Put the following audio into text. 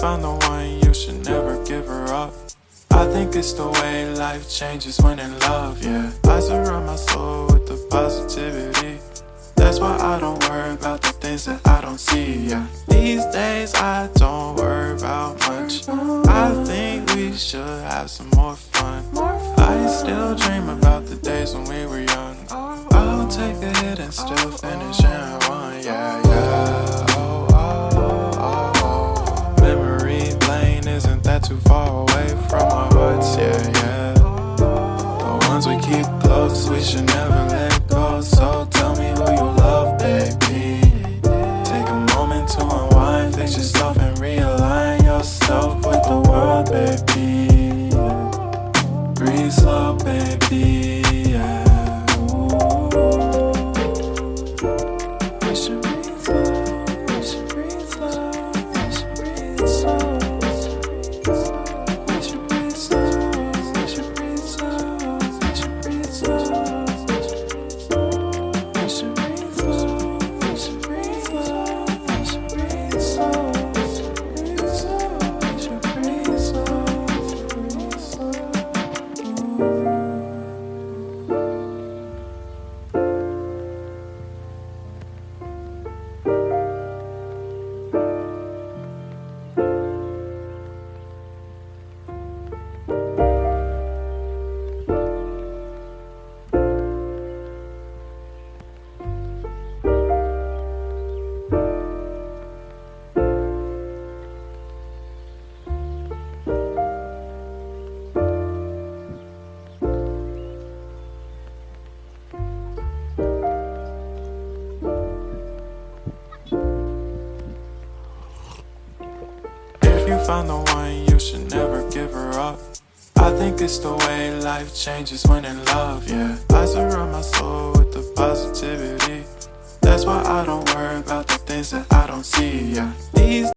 found the one, you should never give her up. I think it's the way life changes when in love, yeah. I surround my soul with the positivity. That's why I don't worry about the things that I don't see, yeah. These days I don't worry about much. I think we should have some more fun. I still dream about the days when we were young. I'll take a hit and still finish in one, yeah, yeah. Oh, oh, oh, oh. Memory lane, isn't that too far away from our hearts, yeah, yeah. The ones we keep close, we should never let go. So tell me who you love, baby. Take a moment to unwind, fix yourself and realign yourself with the world, baby. Breathe slow, baby, yeah. We should breathe slow, we should breathe slow, we should breathe slow. We should breathe slow, we should breathe slow, we should breathe slow. We should breathe slow, we should breathe slow, we should breathe slow. We should breathe slow, breathe slow. If you found the one, you should never give her up. I think it's the way life changes when in love, yeah. I surround my soul with the positivity. That's why I don't worry about the things that I don't see, yeah. These